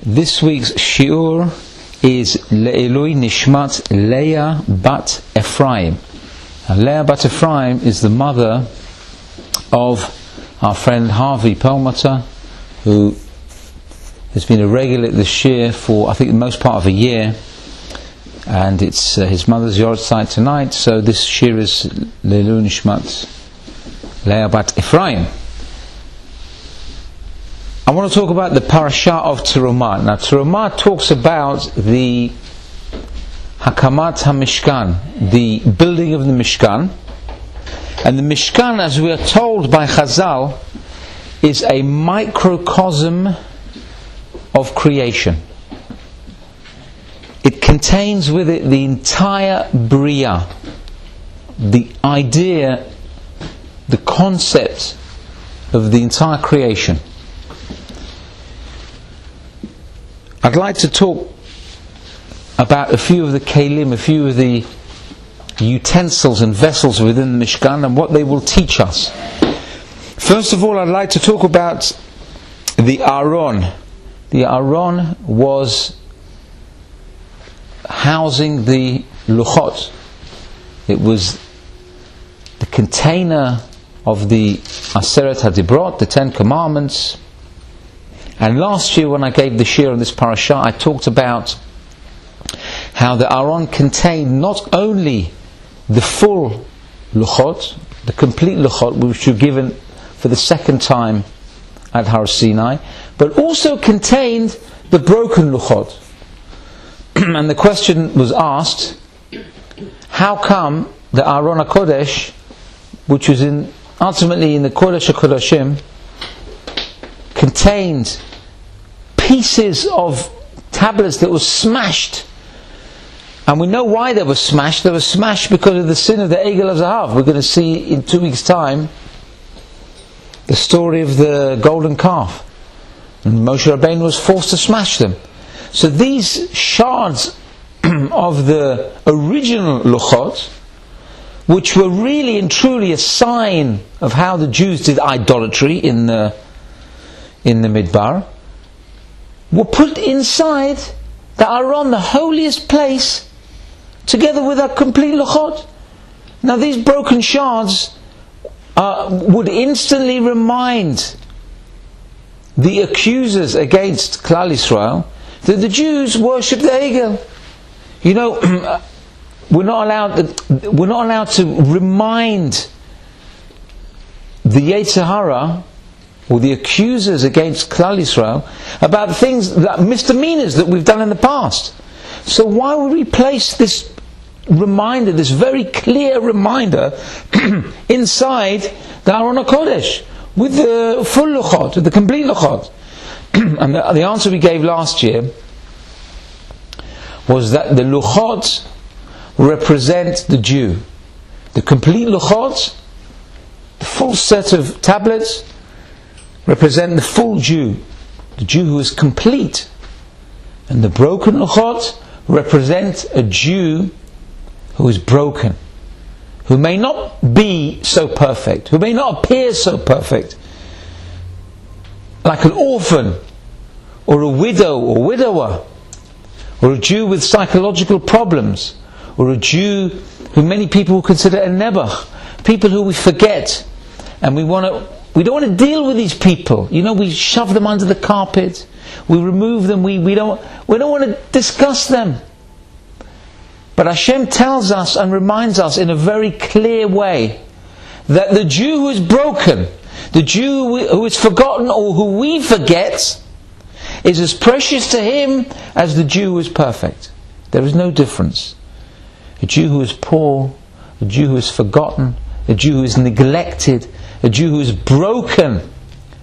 This week's shiur is Le'ilui Nishmat Leah Bat Ephraim. Now, Leah Bat Ephraim is the mother of our friend Harvey Perlmutter, who has been a regular at the shiur for, I think, the most part of a year, and it's his mother's yard site tonight. So this shiur is Le'ilui Nishmat Leah Bat Ephraim. I want to talk about the parasha of Terumah. Now, Terumah talks about the Hakamat HaMishkan, the building of the Mishkan. And the Mishkan, as we are told by Chazal, is a microcosm of creation. It contains with it the entire Bria, the idea, the concept of the entire creation. I'd like to talk about a few of the kelim, a few of the utensils and vessels within the Mishkan and what they will teach us. First of all, I'd like to talk about the Aron. The Aron was housing the Luchot. It was the container of the Aseret HaDibrot, the Ten Commandments. And last year when I gave the shiur on this parasha, I talked about how the Aron contained not only the full Luchot, the complete Luchot, which were given for the second time at Har Sinai, but also contained the broken Luchot. And the question was asked, how come the Aron HaKodesh, which was ultimately in the Kodesh HaKodashim, contained pieces of tablets that were smashed? And we know why they were smashed. They were smashed because of the sin of the Egel of Zahav. We're going to see in 2 weeks' time the story of the golden calf, and Moshe Rabbeinu was forced to smash them. So these shards of the original Luchot, which were really and truly a sign of how the Jews did idolatry in the Midbar, were put inside the Aron, the holiest place, together with a complete Luchot. Now these broken shards would instantly remind the accusers against Klal Yisrael that the Jews worship the Egel. You know, we're not allowed to remind the Yetzer Hara or the accusers against Klal Yisrael about the things, that misdemeanors that we've done in the past. So why would we place this reminder, this very clear reminder, inside the Aron HaKodesh with the full Luchot, with the complete Luchot? And the answer we gave last year was that the Luchot represent the Jew. The complete Luchot, the full set of tablets, represent the full Jew, the Jew who is complete. And the broken Luchot represent a Jew who is broken, who may not be so perfect, who may not appear so perfect, like an orphan, or a widow or widower, or a Jew with psychological problems, or a Jew who many people consider a nebuch, people who we forget, and we don't want to deal with these people. You know, we shove them under the carpet, we remove them, we don't want to discuss them. But Hashem tells us and reminds us in a very clear way that the Jew who is broken, the Jew who is forgotten or who we forget, is as precious to Him as the Jew who is perfect. There is no difference. A Jew who is poor, a Jew who is forgotten, a Jew who is neglected, a Jew who is broken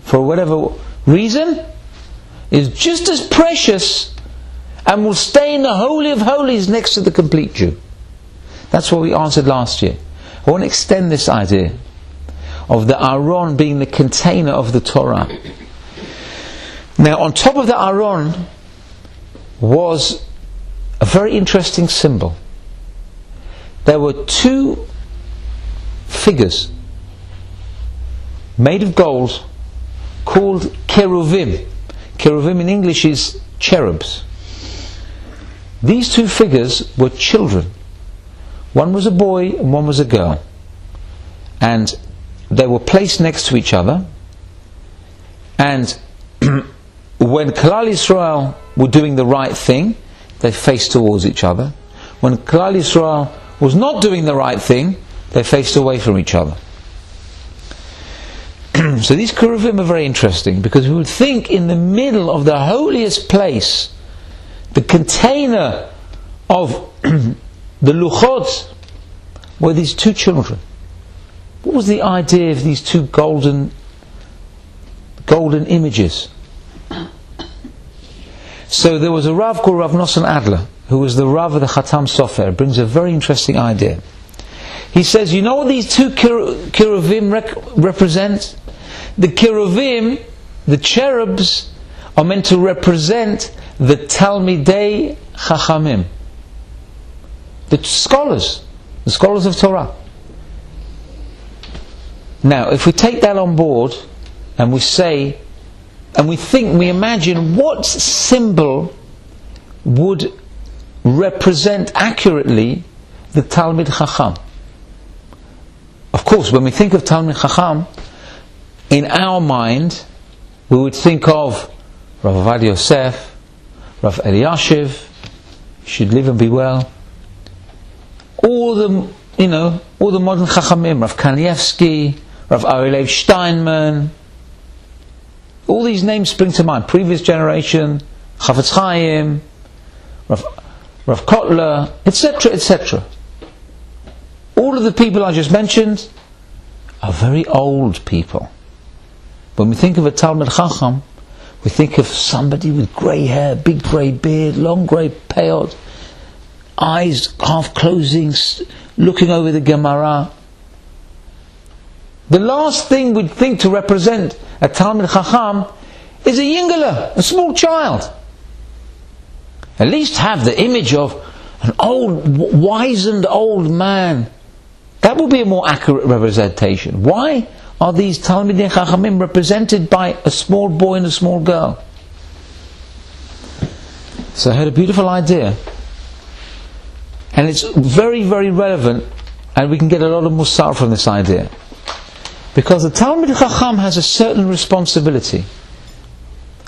for whatever reason, is just as precious and will stay in the Holy of Holies next to the complete Jew. That's what we answered last year. I want to extend this idea of the Aron being the container of the Torah. Now, on top of the Aron was a very interesting symbol. There were 2 figures made of gold called cheruvim. Cheruvim in English is cherubs. These two figures were children. One was a boy and one was a girl. And they were placed next to each other. And when Klal Yisrael were doing the right thing, they faced towards each other. When Klal Yisrael was not doing the right thing, they faced away from each other. So these cherubim are very interesting, because we would think in the middle of the holiest place, the container of the luchot, were these two children. What was the idea of these two golden images? So there was a Rav called Rav Nosson Adler, who was the Rav of the Chatam Sofer, brings a very interesting idea. He says, you know what these two cherubim represent? The cherubim, the cherubs, are meant to represent the Talmidei Chachamim, the scholars of Torah. Now, if we take that on board, and we say, and we imagine what symbol would represent accurately the Talmid Chacham. Of course, when we think of Talmid Chacham, in our mind, we would think of Rav Avad Yosef, Rav Eliashiv, should live and be well. All the modern Chachamim, Rav Kanievsky, Rav Arilev Steinman, all these names spring to mind. Previous generation, Chafetz Chaim, Rav Kotler, etc., etc. All of the people I just mentioned are very old people. When we think of a Talmid Chacham, we think of somebody with grey hair, big grey beard, long grey peyot, eyes half closing, looking over the Gemara. The last thing we'd think to represent a Talmid Chacham is a yingala, a small child. At least have the image of an old, wizened old man. That would be a more accurate representation. Why are these Talmidei Chachamim represented by a small boy and a small girl? So I had a beautiful idea, and it's very, very relevant, and we can get a lot of musar from this idea. Because a Talmid Chacham has a certain responsibility.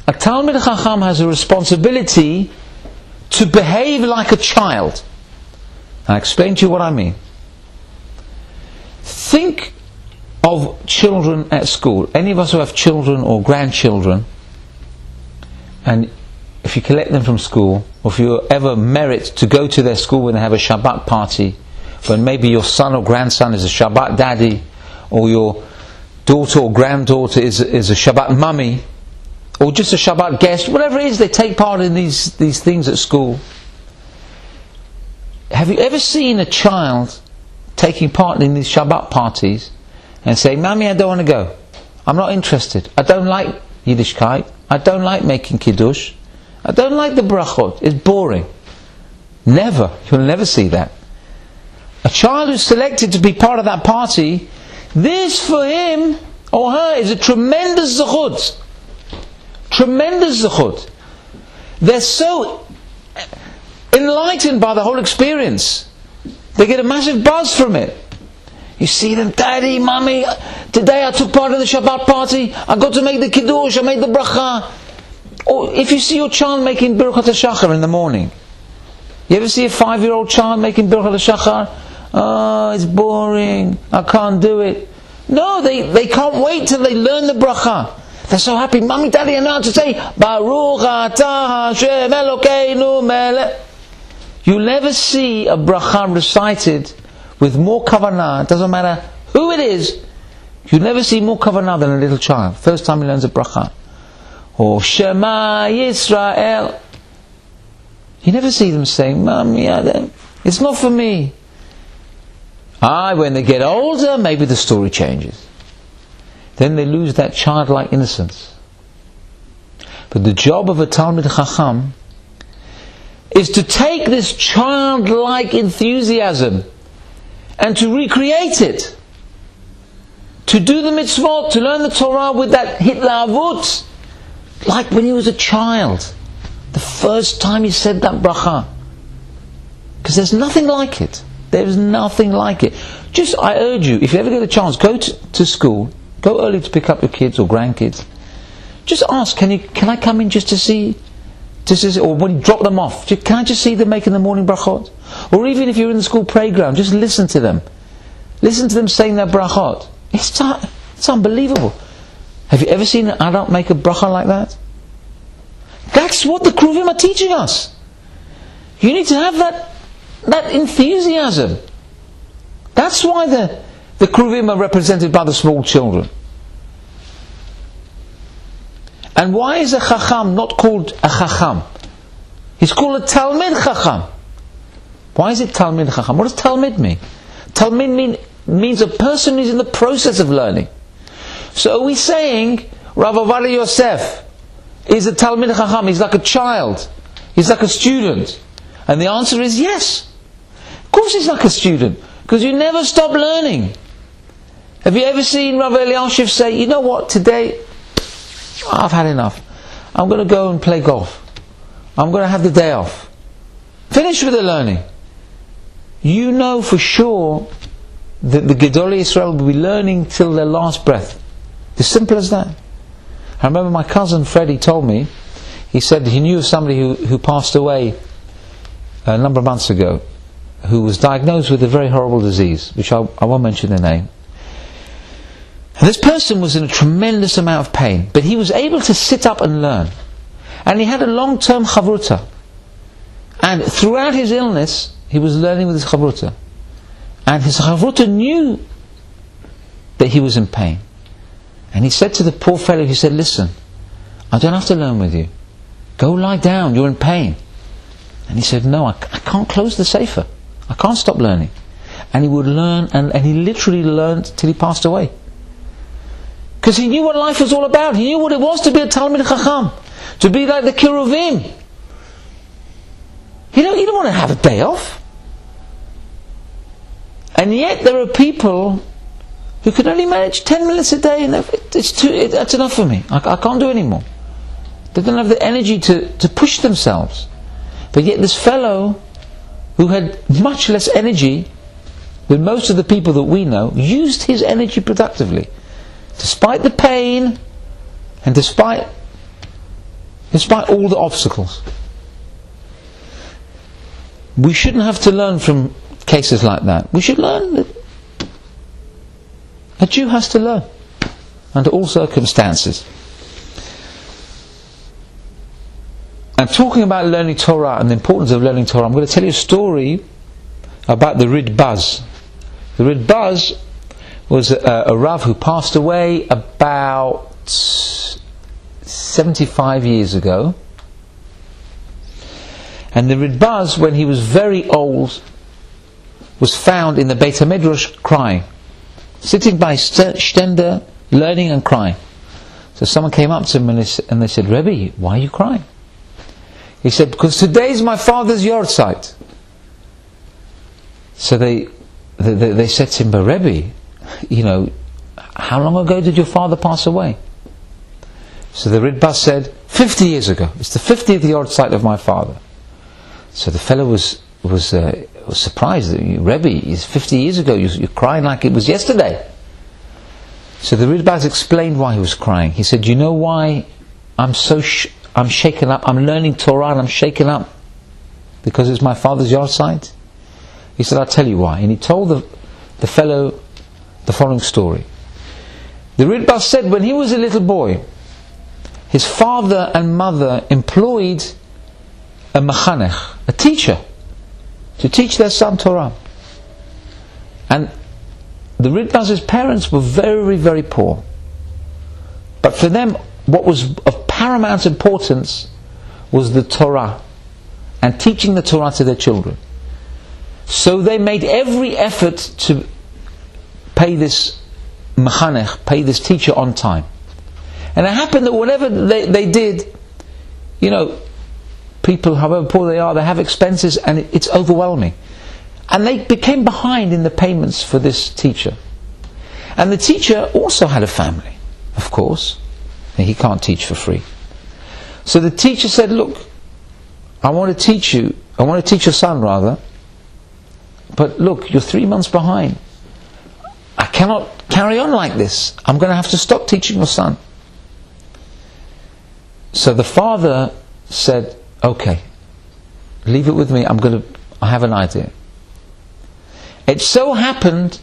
A Talmid Chacham has a responsibility to behave like a child. I'll explain to you what I mean. Think of children at school. Any of us who have children or grandchildren, and if you collect them from school, or if you ever merit to go to their school when they have a Shabbat party, when maybe your son or grandson is a Shabbat daddy, or your daughter or granddaughter is a Shabbat mummy, or just a Shabbat guest, whatever it is, they take part in these things at school. Have you ever seen a child taking part in these Shabbat parties and saying, Mommy, I don't want to go, I'm not interested, I don't like Yiddishkeit, I don't like making Kiddush, I don't like the brachot, it's boring? Never. You'll never see that. A child who's selected to be part of that party, this for him or her is a tremendous zechut. Tremendous zechut. They're so enlightened by the whole experience. They get a massive buzz from it. You see them, Daddy, Mommy, today I took part in the Shabbat party, I got to make the Kiddush, I made the bracha. Or if you see your child making Birkat HaShachar in the morning, you ever see a 5-year-old child making Birkat HaShachar? Oh, it's boring, I can't do it. No, they can't wait till they learn the bracha. They're so happy. Mommy, Daddy, I know how to say Baruch Atah Hashem Elokeinu Melech. You'll never see a bracha recited with more kavanah. It doesn't matter who it is. You'll never see more kavanah than a little child. First time he learns a bracha. Or Shema Yisrael. You never see them saying, Mommy, it's not for me. When they get older, maybe the story changes. Then they lose that childlike innocence. But the job of a Talmid Chacham is to take this childlike enthusiasm and to recreate it. To do the mitzvot, to learn the Torah with that hitlavut, like when he was a child. The first time he said that bracha. Because there's nothing like it. There's nothing like it. Just, I urge you, if you ever get a chance, go to school, go early to pick up your kids or grandkids. Just ask, can I come in just to see, or when you drop them off, can I just see them making the morning brachot? Or even if you're in the school playground, just listen to them. Listen to them saying their brachot. It's unbelievable. Have you ever seen an adult make a bracha like that? That's what the Kruvim are teaching us. You need to have that enthusiasm. That's why the Kruvim are represented by the small children. And why is a Chacham not called a Chacham? He's called a Talmid Chacham. Why is it Talmid Chacham? What does Talmid mean? Talmid means a person who's in the process of learning. So are we saying Rav Ovadia Yosef is a Talmid Chacham? He's like a child. He's like a student. And the answer is yes. Of course he's like a student. Because you never stop learning. Have you ever seen Rav Eliashiv say, you know what, today I've had enough. I'm going to go and play golf. I'm going to have the day off. Finish with the learning. You know for sure that the Gedolei Yisrael will be learning till their last breath. As simple as that. I remember my cousin Freddie told me, he said he knew of somebody who passed away a number of months ago, who was diagnosed with a very horrible disease, which I won't mention the name. And this person was in a tremendous amount of pain, but he was able to sit up and learn. And he had a long-term chavruta. And throughout his illness, he was learning with his chavruta. And his chavruta knew that he was in pain. And he said to the poor fellow, he said, listen, I don't have to learn with you. Go lie down, you're in pain. And he said, no, I can't close the sefer. I can't stop learning. And he would learn, and he literally learned till he passed away. Because he knew what life was all about. He knew what it was to be a Talmid Chacham. To be like the Kiruvim. You don't want to have a day off. And yet there are people who can only manage 10 minutes a day, and that's enough for me. I can't do any more. They don't have the energy to push themselves. But yet this fellow, who had much less energy than most of the people that we know, used his energy productively. Despite the pain, and despite all the obstacles. We shouldn't have to learn from cases like that. We should learn that a Jew has to learn under all circumstances. And talking about learning Torah and the importance of learning Torah, I'm going to tell you a story about the Ridbaz. The Ridbaz was a Rav who passed away about 75 years ago. And the Ridbaz, when he was very old, was found in the Beit HaMidrash crying. Sitting by Stender, learning and crying. So someone came up to him and they said, Rebbe, why are you crying? He said, because today's my father's yortzeit. So they said to him, but Rebbe, how long ago did your father pass away? So the Ridbaz said, 50 years ago. It's the 50th yortzeit of my father. So the fellow was surprised that Rebbe, it's 50 years ago, you're crying like it was yesterday. So the Ridbaz explained why he was crying. He said, you know why I'm shaken up? I'm learning Torah and I'm shaken up because it's my father's yortzeit. He said, I'll tell you why. And he told the fellow the following story. The Ridbaz said when he was a little boy, his father and mother employed a mechanech, a teacher, to teach their son Torah. And the Ridbaz's parents were very, very poor. But for them, what was of paramount importance was the Torah, and teaching the Torah to their children. So they made every effort to pay this mechanech, pay this teacher on time. And it happened that whatever they did, people, however poor they are, they have expenses and it's overwhelming. And they became behind in the payments for this teacher. And the teacher also had a family, of course. And he can't teach for free. So the teacher said, look, I want to teach your son rather, but look, you're 3 months behind. I cannot carry on like this. I'm going to have to stop teaching your son. So the father said, okay, leave it with me, I have an idea. It so happened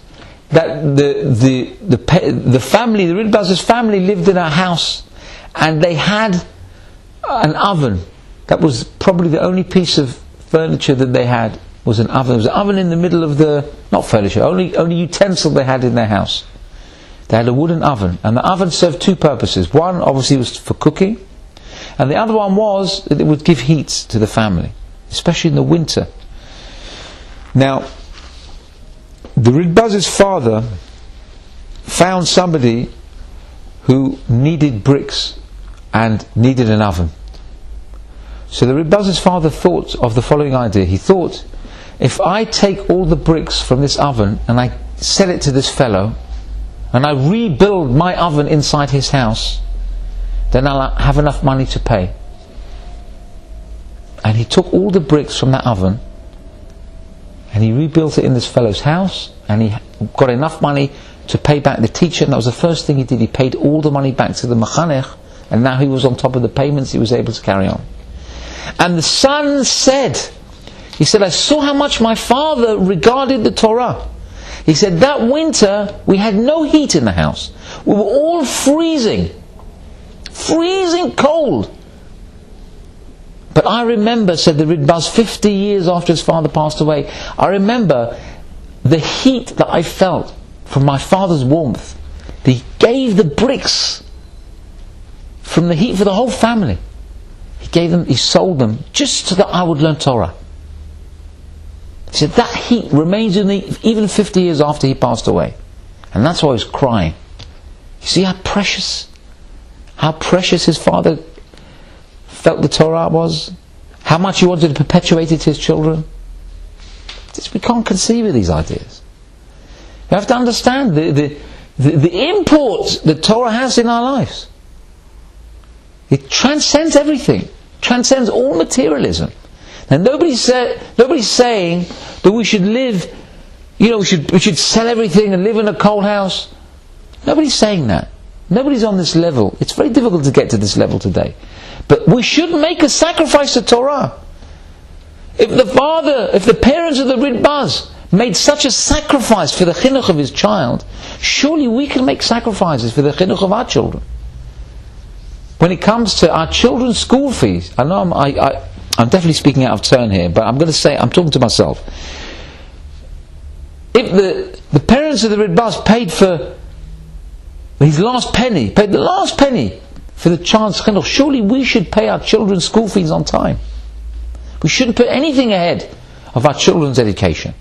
that the family, the Ridbaz's family, lived in a house, and they had an oven. That was probably the only piece of furniture that they had, was an oven. There was an oven in the middle of not furniture, only utensil they had in their house. They had a wooden oven, and the oven served two purposes. One obviously was for cooking, and the other one was that it would give heat to the family, especially in the winter. Now, the Ridbaz's father found somebody who needed bricks and needed an oven. So the Ridbaz's father thought of the following idea. He thought, if I take all the bricks from this oven and I sell it to this fellow, and I rebuild my oven inside his house, then I'll have enough money to pay. And he took all the bricks from that oven and he rebuilt it in this fellow's house, and he got enough money to pay back the teacher, and that was the first thing he did. He paid all the money back to the mechanech, and now he was on top of the payments, he was able to carry on. And the son said, he said, I saw how much my father regarded the Torah. He said, that winter we had no heat in the house. We were all freezing cold. But I remember, said the Ridbaz, 50 years after his father passed away, I remember the heat that I felt from my father's warmth. He gave the bricks from the heat for the whole family. He sold them just so that I would learn Torah. He said that heat remains in me even 50 years after he passed away. And that's why he was crying. You see how precious his father felt the Torah was? How much he wanted to perpetuate it to his children? We can't conceive of these ideas. You have to understand the import that Torah has in our lives. It transcends everything. Transcends all materialism. And nobody's saying that we should live, we should sell everything and live in a coal house. Nobody's saying that. Nobody's on this level. It's very difficult to get to this level today. But we should make a sacrifice to Torah. If the parents of the Ridbaz made such a sacrifice for the chinuch of his child, surely we can make sacrifices for the chinuch of our children. When it comes to our children's school fees, I know I'm definitely speaking out of turn here, but I'm talking to myself. If the parents of the Ridbaz paid for paid the last penny for the child's chinuch, surely we should pay our children's school fees on time. We shouldn't put anything ahead of our children's education.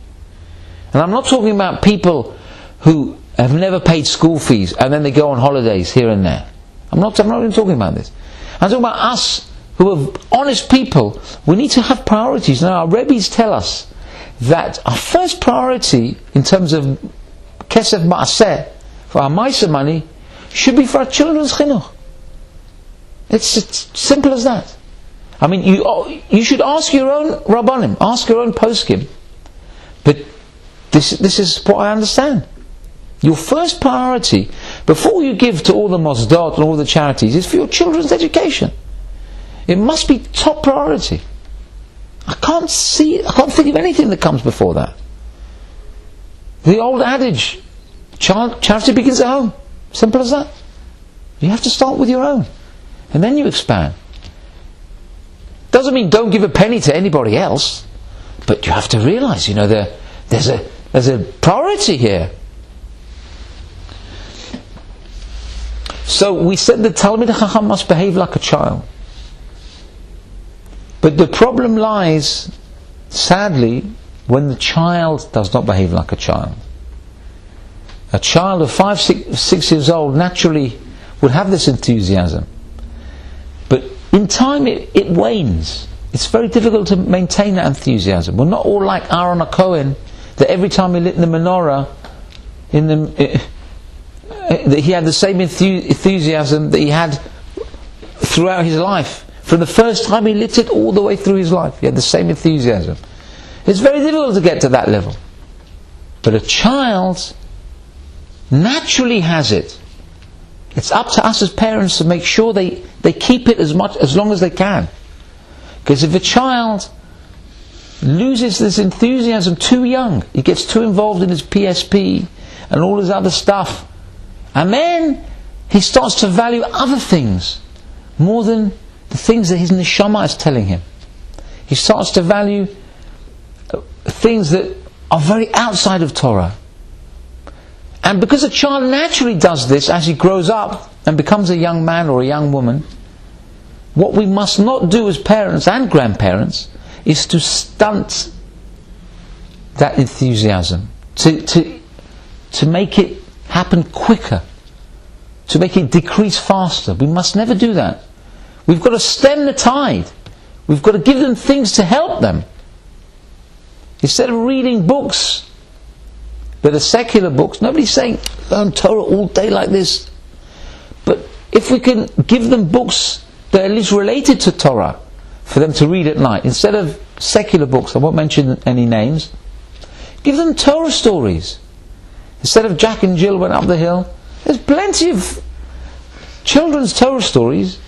And I'm not talking about people who have never paid school fees and then they go on holidays here and there. I'm not even talking about this. I'm talking about us who are honest people. We need to have priorities. Now our Rebbes tell us that our first priority in terms of kesef ma'aseh, for our Maisa money, should be for our children's chinuch. It's simple as that. I mean, you should ask your own Rabbanim, ask your own poskim. But this is what I understand. Your first priority, before you give to all the mosdot and all the charities, is for your children's education. It must be top priority. I can't think of anything that comes before that. The old adage, charity begins at home. Simple as that. You have to start with your own, and then you expand. Doesn't mean don't give a penny to anybody else, but you have to realise, there's a priority here. So we said the Talmid Chacham must behave like a child. But the problem lies, sadly, when the child does not behave like a child. A child of 5, 6 years old naturally would have this enthusiasm. But in time it wanes. It's very difficult to maintain that enthusiasm. We're not all like Aaron HaKohen, that every time he lit the menorah, that he had the same enthusiasm that he had throughout his life From the first time he lit it all the way through his life. He had the same enthusiasm. It's very difficult to get to that level. But a child naturally has it. It's up to us as parents to make sure they keep it as long as they can. Because if a child loses this enthusiasm too young, he gets too involved in his PSP and all his other stuff, and then he starts to value other things more than the things that his neshama is telling him. He starts to value things that are very outside of Torah. And because a child naturally does this as he grows up and becomes a young man or a young woman, what we must not do as parents and grandparents is to stunt that enthusiasm, to make it happen quicker, to make it decrease faster. We must never do that. We've got to stem the tide. We've got to give them things to help them. Instead of reading books that are secular books, nobody's saying learn Torah all day like this. But if we can give them books that are at least related to Torah for them to read at night, instead of secular books, I won't mention any names, give them Torah stories. Instead of Jack and Jill went up the hill, there's plenty of children's Torah stories.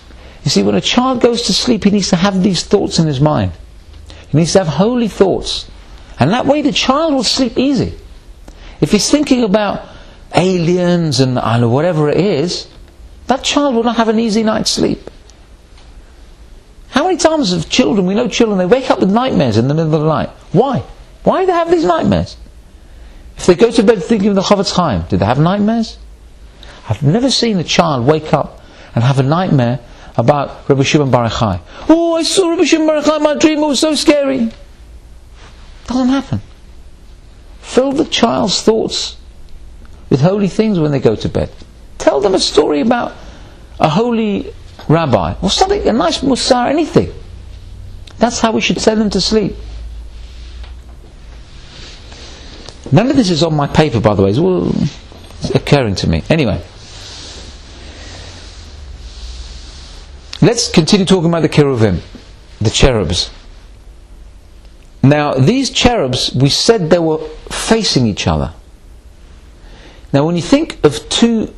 You see, when a child goes to sleep, he needs to have these thoughts in his mind. He needs to have holy thoughts. And that way the child will sleep easy. If he's thinking about aliens and whatever it is, that child will not have an easy night's sleep. How many times have children, we know children, they wake up with nightmares in the middle of the night. Why? Why do they have these nightmares? If they go to bed thinking of the Chofetz Chaim, do they have nightmares? I've never seen a child wake up and have a nightmare about Rabbi Shimon Bar Yochai. Oh, I saw Rabbi Shimon Bar Yochai in my dream, it was so scary. Doesn't happen. Fill the child's thoughts with holy things when they go to bed. Tell them a story about a holy rabbi or something, a nice musar, anything. That's how we should send them to sleep. None of this is on my paper, by the way. It's occurring to me. Anyway, let's continue talking about the cherubim, the cherubs. Now, these cherubs, we said they were facing each other. Now, when you think of two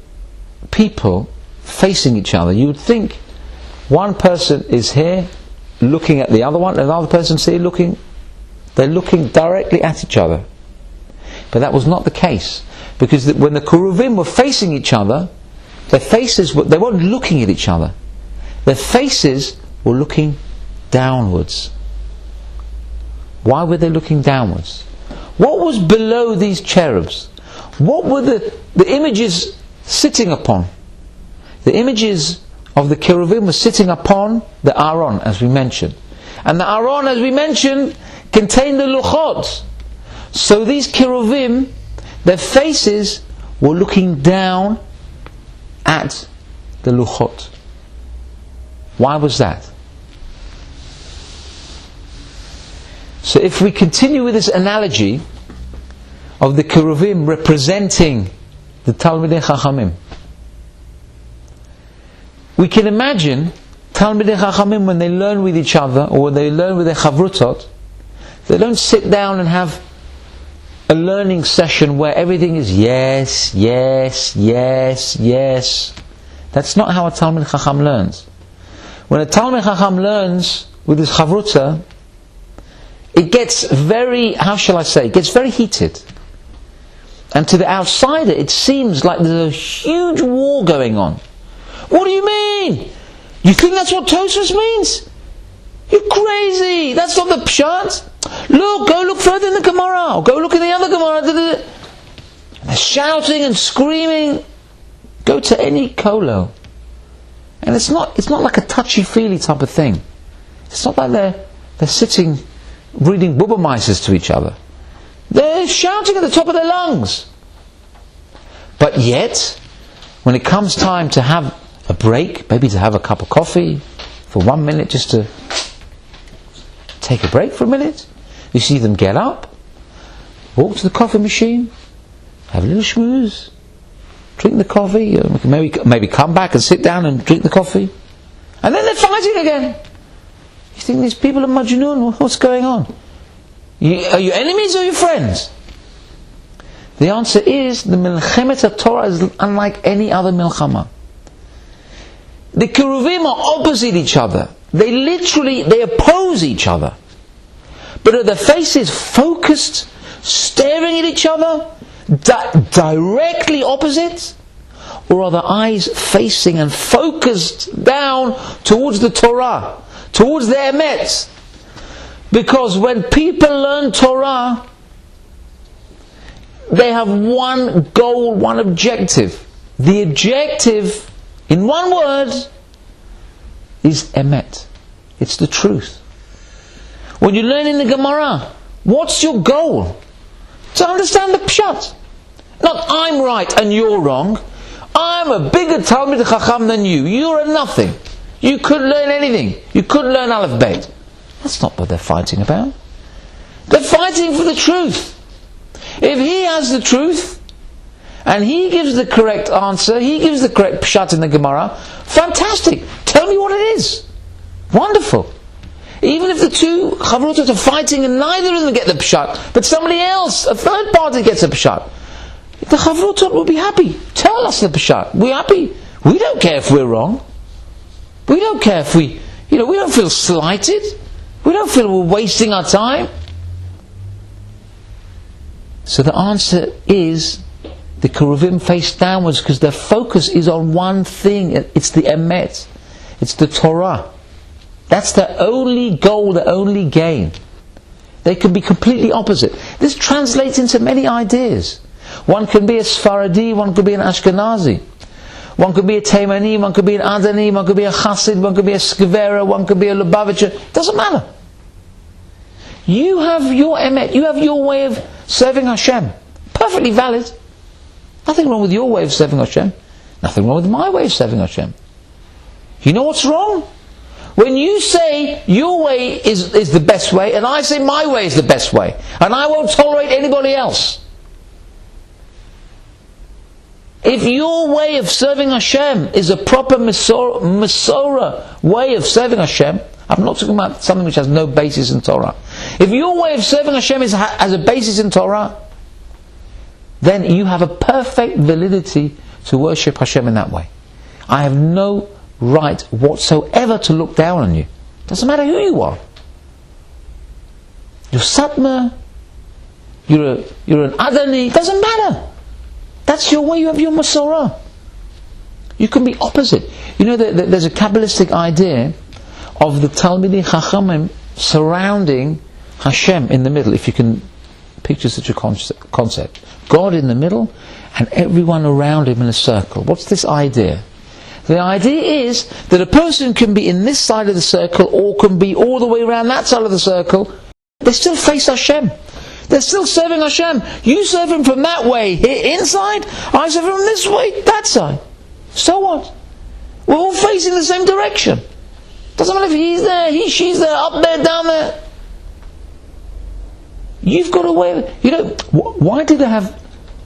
people facing each other, you would think one person is here looking at the other one, and the other person's here they're looking directly at each other. But that was not the case. Because when the cherubim were facing each other, their faces, they weren't looking at each other. Their faces were looking downwards. Why were they looking downwards? What was below these cherubs? What were the images sitting upon? The images of the cherubim were sitting upon the Aron, as we mentioned. And the Aron, as we mentioned, contained the luchot. So these cherubim, their faces were looking down at the luchot. Why was that? So if we continue with this analogy of the cherubim representing the Talmidei Chachamim, we can imagine Talmidei Chachamim when they learn with each other or when they learn with their chavrutot, they don't sit down and have a learning session where everything is yes, yes, yes, yes. That's not how a Talmid Chacham learns. When a Talmid Chacham learns with his chavruta, it gets very, it gets very heated. And to the outsider, it seems like there's a huge war going on. What do you mean? You think that's what Tosfos means? You're crazy! That's not the pshat! Look, go look further in the Gemara, or go look in the other Gemara. They're shouting and screaming. Go to any kolo. And it's not like a touchy-feely type of thing. It's not like they're sitting reading Bubba to each other. They're shouting at the top of their lungs. But yet, when it comes time to have a break, maybe to have a cup of coffee for 1 minute, just to take a break for a minute, you see them get up, walk to the coffee machine, have a little schmooze, drink the coffee, maybe come back and sit down and drink the coffee, and then they're fighting again. You think these people are Majnun? What's going on? Are you enemies or are you friends? The answer is, the Milchemet Torah is unlike any other Milchama. The Keruvim are opposite each other. They oppose each other. But are their faces focused, staring at each other, directly opposite? Or are the eyes facing and focused down towards the Torah, towards the Emet? Because when people learn Torah, they have one goal, one objective. The objective, in one word, is Emet. It's the truth. When you learn in the Gemara, what's your goal? To understand the Pshat. Not I'm right and you're wrong. I'm a bigger Talmid Chacham than you. You're a nothing. You couldn't learn anything. You couldn't learn Aleph Bet. That's not what they're fighting about. They're fighting for the truth. If he has the truth, and he gives the correct answer, he gives the correct Pshat in the Gemara, fantastic. Tell me what it is. Wonderful. Even if the two Chavrutot are fighting and neither of them get the Pshat, but somebody else, a third party, gets a Pshat, the Chavrutot will be happy. Tell us the Pshat. We're happy. We don't care if we're wrong. We don't care if we don't feel slighted. We don't feel we're wasting our time. So the answer is, the Keruvim face downwards because their focus is on one thing. It's the Emet. It's the Torah. That's their only goal, their only gain. They can be completely opposite. This translates into many ideas. One can be a Sfaradi, one could be an Ashkenazi. One could be a Taimani, one could be an Adani, one could be a Chassid, one could be a Skvera, one could be a Lubavitcher. It doesn't matter. You have your Emet, you have your way of serving Hashem. Perfectly valid. Nothing wrong with your way of serving Hashem. Nothing wrong with my way of serving Hashem. You know what's wrong? When you say your way is the best way, and I say my way is the best way, and I won't tolerate anybody else. If your way of serving Hashem is a proper Masorah way of serving Hashem, I'm not talking about something which has no basis in Torah. If your way of serving Hashem has a basis in Torah, then you have a perfect validity to worship Hashem in that way. I have no right whatsoever to look down on you. Doesn't matter who you are. You're Satmar, you're an Adani, doesn't matter. That's your way, you have your Masorah. You can be opposite. You know, there's a Kabbalistic idea of the Talmidei Chachamim surrounding Hashem in the middle, if you can picture such a concept. God in the middle and everyone around him in a circle. What's this idea? The idea is that a person can be in this side of the circle or can be all the way around that side of the circle. They still face Hashem. They're still serving Hashem. You serve Him from that way, here inside. I serve Him from this way, that side. So what? We're all facing the same direction. Doesn't matter if he's there, she's there, up there, down there. You've got a way of... why did they have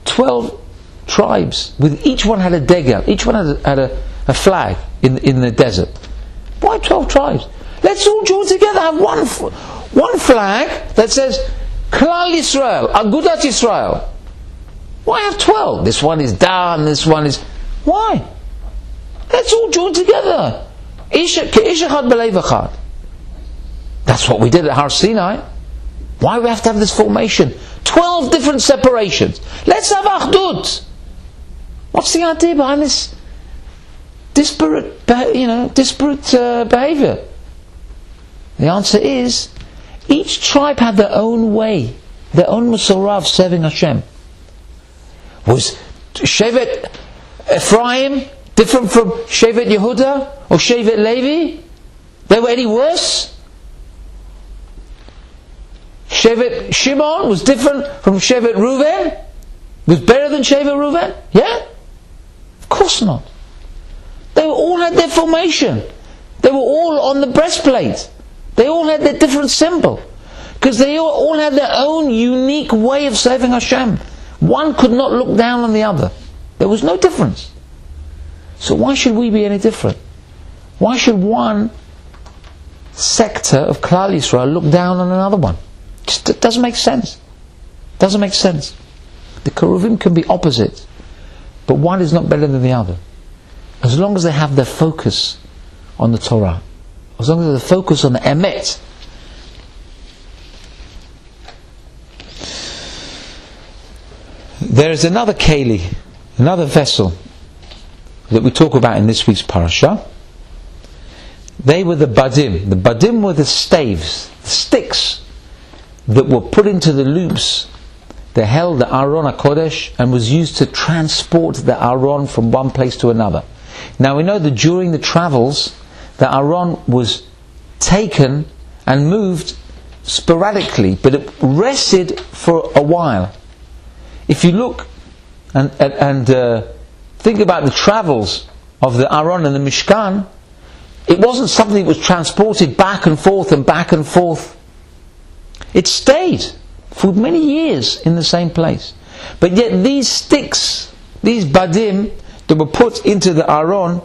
12 tribes? With each one had a degel. Each one had a flag in the desert. Why 12 tribes? Let's all join together, have one flag that says Klal Yisrael, Agudat Yisrael. Why have 12? This one is Dan, this one is... Why? Let's all join together. Ish echad b'leiv echad. That's what we did at Har Sinai. Why do we have to have this formation? 12 different separations. Let's have Achdut. What's the idea behind this disparate behavior? The answer is, each tribe had their own way, their own Masorah of serving Hashem. Was Shevet Ephraim different from Shevet Yehuda or Shevet Levi? They were any worse? Shevet Shimon was different from Shevet Reuven? Was better than Shevet Reuven? Yeah? Of course not. They all had their formation. They were all on the breastplate. They all had their different symbol. Because they all had their own unique way of serving Hashem. One could not look down on the other. There was no difference. So why should we be any different? Why should one sector of Klal Yisrael look down on another one. It doesn't make sense. Doesn't make sense. The Keruvim can be opposite, but one is not better than the other. As long as they have their focus on the Torah, as long as they focus on the Emet. There is another Keli, another vessel that we talk about in this week's parasha. They were the Badim. The Badim were the staves, the sticks that were put into the loops that held the Aron HaKodesh and was used to transport the Aron from one place to another. Now we know that during the travels, the Aron was taken and moved sporadically, but it rested for a while. If you look and think about the travels of the Aron and the Mishkan, it wasn't something that was transported back and forth and back and forth. It stayed for many years in the same place. But yet these sticks, these badim that were put into the Aron,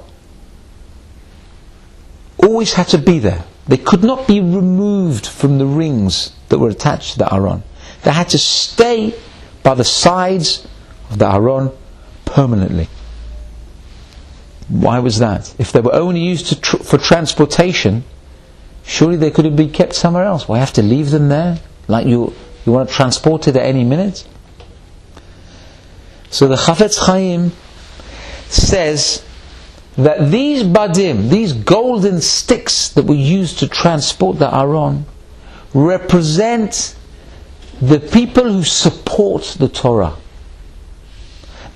always had to be there. They could not be removed from the rings that were attached to the Aron. They had to stay by the sides of the Aron permanently. Why was that? If they were only used for transportation, surely they could have been kept somewhere else. Why have to leave them there? Like you want to transport it at any minute? So the Chafetz Chaim says that these badim, these golden sticks that were used to transport the Aron, represent the people who support the Torah.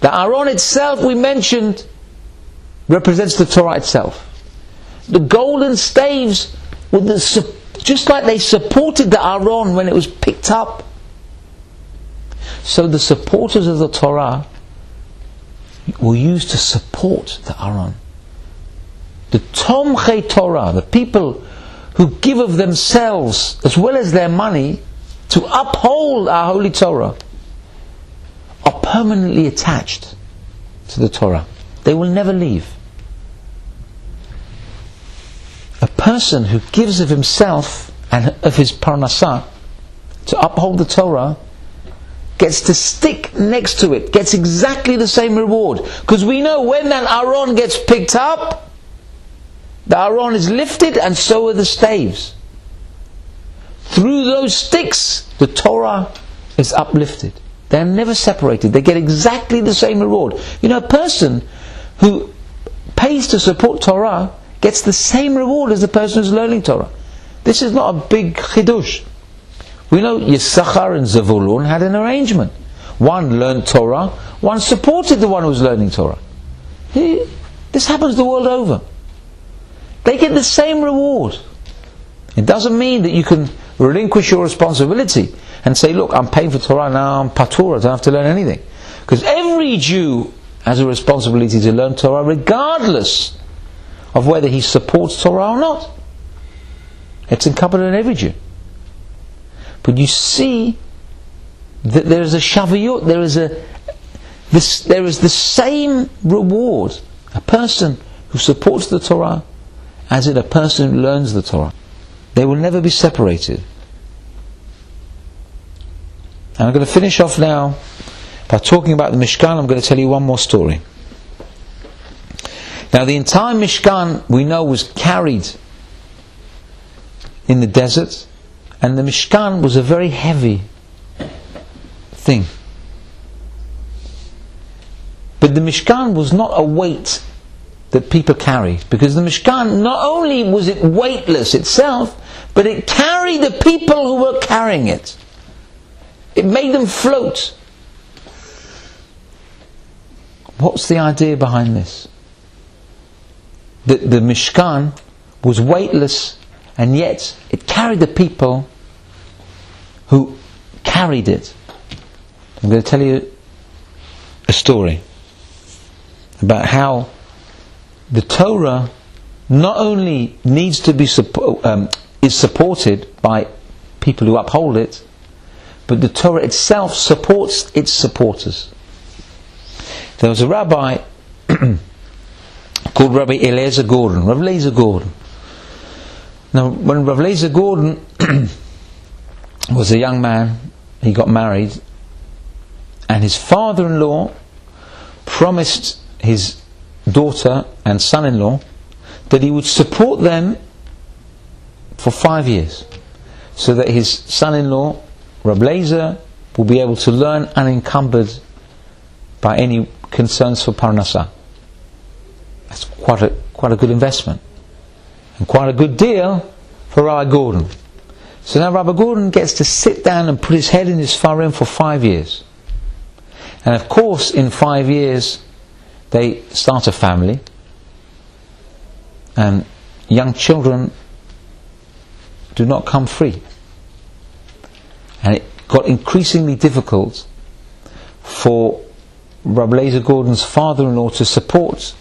The Aron itself, we mentioned, represents the Torah itself. The golden staves were just like they supported the Aron when it was picked up. So the supporters of the Torah were used to support the Aron. The Tomchei Torah, the people who give of themselves as well as their money to uphold our holy Torah, are permanently attached to the Torah. They will never leave. A person who gives of himself and of his parnasah to uphold the Torah gets to stick next to it, gets exactly the same reward. Because we know when that Aron gets picked up, the Aron is lifted and so are the staves. Through those sticks, the Torah is uplifted. They are never separated. They get exactly the same reward. You know, a person who pays to support Torah gets the same reward as the person who's learning Torah. This is not a big chidush. We know Yisachar and Zavulun had an arrangement. One learned Torah, one supported the one who was learning Torah. This happens the world over. They get the same reward. It doesn't mean that you can relinquish your responsibility and say, look, I'm paying for Torah, now I'm patur, I don't have to learn anything. Because every Jew has a responsibility to learn Torah regardless of whether he supports Torah or not. It's incumbent on every Jew. But you see that there is a shaviyut, there is the same reward, a person who supports the Torah as in a person who learns the Torah. They will never be separated. And I'm going to finish off now by talking about the Mishkan. I'm going to tell you one more story. Now the entire Mishkan we know was carried in the desert, and the Mishkan was a very heavy thing. But the Mishkan was not a weight that people carry, because the Mishkan, not only was it weightless itself, but it carried the people who were carrying it. It made them float. What's the idea behind this? The Mishkan was weightless, and yet it carried the people who carried it. I'm going to tell you a story about how the Torah not only needs to be is supported by people who uphold it, but the Torah itself supports its supporters. There was a rabbi called Rabbi Eliezer Gordon. Rabbi Eliezer Gordon. Now, when Rav Eliezer Gordon was a young man, he got married, and his father-in-law promised his daughter and son-in-law that he would support them for 5 years, so that his son-in-law, Rav Eliezer, will be able to learn unencumbered by any concerns for Parnassah. That's quite a good investment, and quite a good deal for Rabbi Gordon. So now Rabbi Gordon gets to sit down and put his head in his Sfarim for 5 years. And of course, in 5 years, they start a family, and young children do not come free. And it got increasingly difficult for Rabbi Eliezer Gordon's father-in-law to support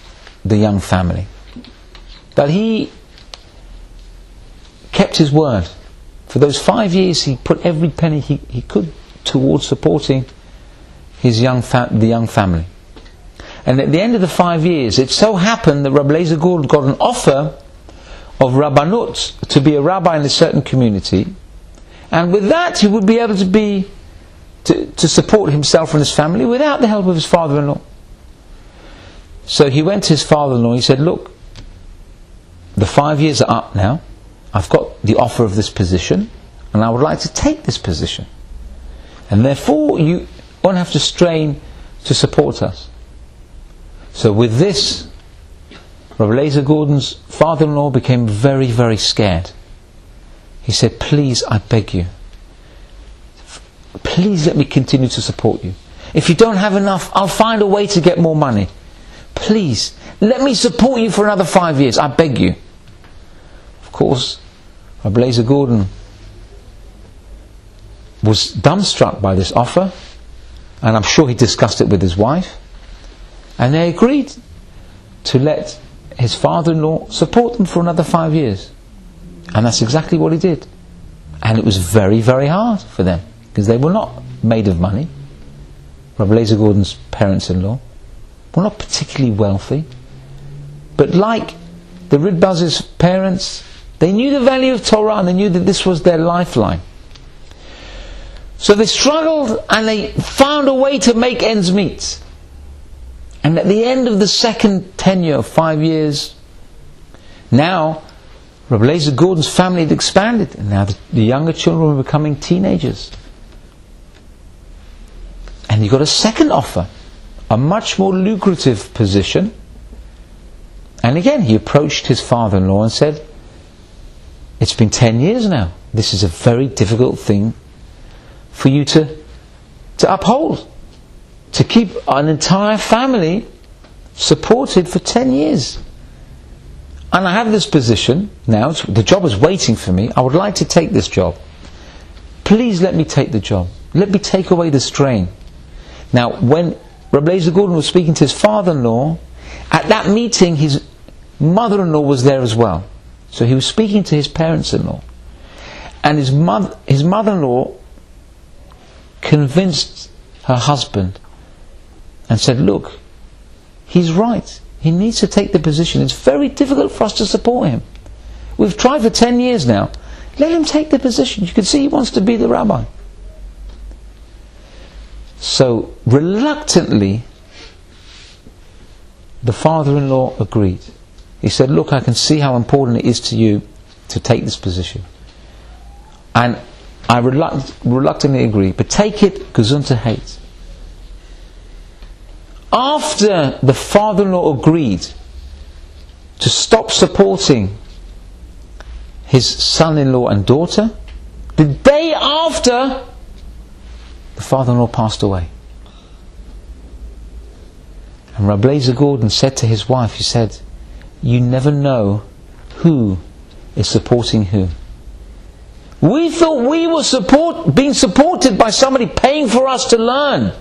the young family. But he kept his word. For those 5 years, he put every penny he could towards supporting his the young family. And at the end of the 5 years, it so happened that Rabbi Eliezer Gordon got an offer of Rabbanut to be a rabbi in a certain community, and with that he would be able to support himself and his family without the help of his father-in-law. So he went to his father-in-law. He said, "Look, the 5 years are up now. I've got the offer of this position, and I would like to take this position, and therefore you won't have to strain to support us." So with this, Rabbi Eliezer Gordon's father-in-law became very, very scared. He said, "Please, I beg you, please let me continue to support you. If you don't have enough, I'll find a way to get more money. Please, let me support you for another 5 years, I beg you." Of course, Rabbi Eliezer Gordon was dumbstruck by this offer, and I'm sure he discussed it with his wife, and they agreed to let his father-in-law support them for another 5 years. And that's exactly what he did. And it was very, very hard for them, because they were not made of money. Rabbi Eliezer Gordon's parents-in-law were not particularly wealthy, but like the Ridbaz's parents, they knew the value of Torah, and they knew that this was their lifeline. So they struggled, and they found a way to make ends meet. And at the end of the second tenure of 5 years, now Rabbi Eliezer Gordon's family had expanded, and now the younger children were becoming teenagers. And he got a second offer, a much more lucrative position. And again, he approached his father-in-law and said, "It's been 10 years now. This is a very difficult thing for you to uphold. To keep an entire family supported for 10 years. And I have this position now, the job is waiting for me, I would like to take this job. Please let me take the job. Let me take away the strain." Now, when Rabbi Eliezer Gordon was speaking to his father-in-law, at that meeting his mother-in-law was there as well. So he was speaking to his parents-in-law. And his mother-in-law convinced her husband and said, "Look, he's right. He needs to take the position. It's very difficult for us to support him. We've tried for 10 years now. Let him take the position. You can see he wants to be the rabbi." So reluctantly, the father-in-law agreed. He said, "Look, I can see how important it is to you to take this position. And I reluctantly agree, but take it, gesundheit." After the father-in-law agreed to stop supporting his son-in-law and daughter, the day after, the father-in-law passed away. And Rabbi Eliezer Gordon said to his wife, he said, "You never know who is supporting who. We thought we were being supported by somebody paying for us to learn.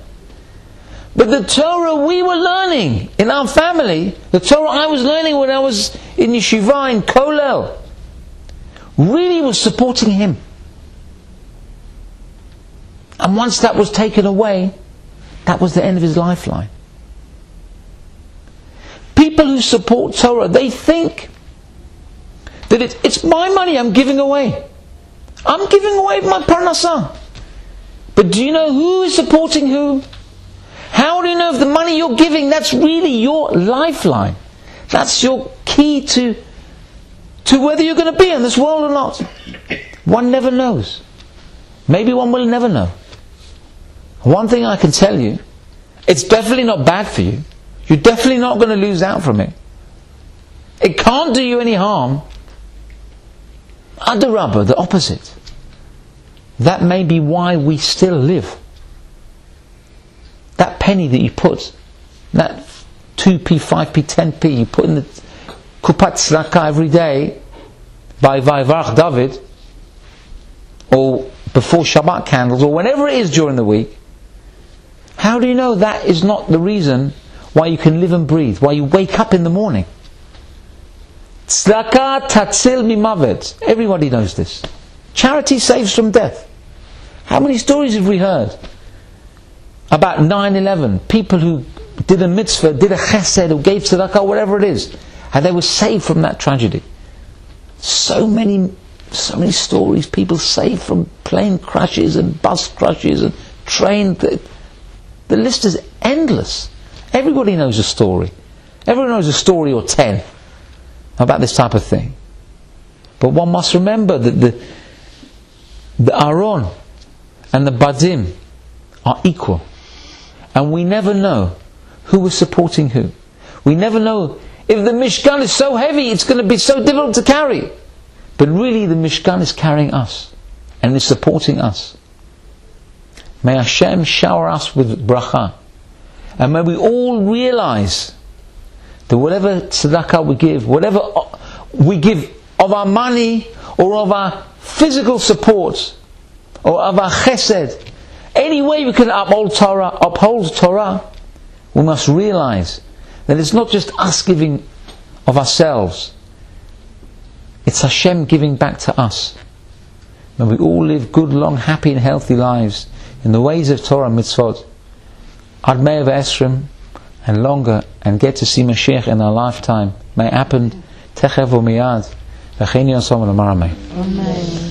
But the Torah we were learning in our family, the Torah I was learning when I was in yeshiva, in Kollel, really was supporting him. And once that was taken away, that was the end of his lifeline." People who support Torah, they think that it's my money I'm giving away. I'm giving away my parnasah. But do you know who is supporting who? How do you know if the money you're giving, that's really your lifeline? That's your key to whether you're going to be in this world or not. One never knows. Maybe one will never know. One thing I can tell you, it's definitely not bad for you. You're definitely not going to lose out from it. It can't do you any harm. Adarabba, the opposite. That may be why we still live. That penny that you put, that 2p, 5p, 10p, you put in the kupat tzedakah every day by Vayvarach David, or before Shabbat candles, or whenever it is during the week, how do you know that is not the reason why you can live and breathe, why you wake up in the morning? Tzedakah tatzil mimavet. Everybody knows this. Charity saves from death. How many stories have we heard about 9/11? People who did a mitzvah, did a chesed, who gave tzedakah, whatever it is, and they were saved from that tragedy. So many stories. People saved from plane crashes and bus crashes and train. The list is endless. Everybody knows a story. Everyone knows a story or 10 about this type of thing. But one must remember that the Aron and the Badim are equal. And we never know who was supporting who. We never know if the Mishkan is so heavy, it's going to be so difficult to carry. But really the Mishkan is carrying us and is supporting us. May Hashem shower us with bracha. And may we all realize that whatever tzedakah we give, whatever we give of our money or of our physical support or of our chesed, any way we can uphold Torah, we must realize that it's not just us giving of ourselves, it's Hashem giving back to us. May we all live good, long, happy and healthy lives in the ways of Torah and mitzvot, Ad Mei V'Esrim, and longer, and get to see Mashiach in our lifetime. May it happen, Techev U'Miyad, V'chein Yosam L'Mar Amen.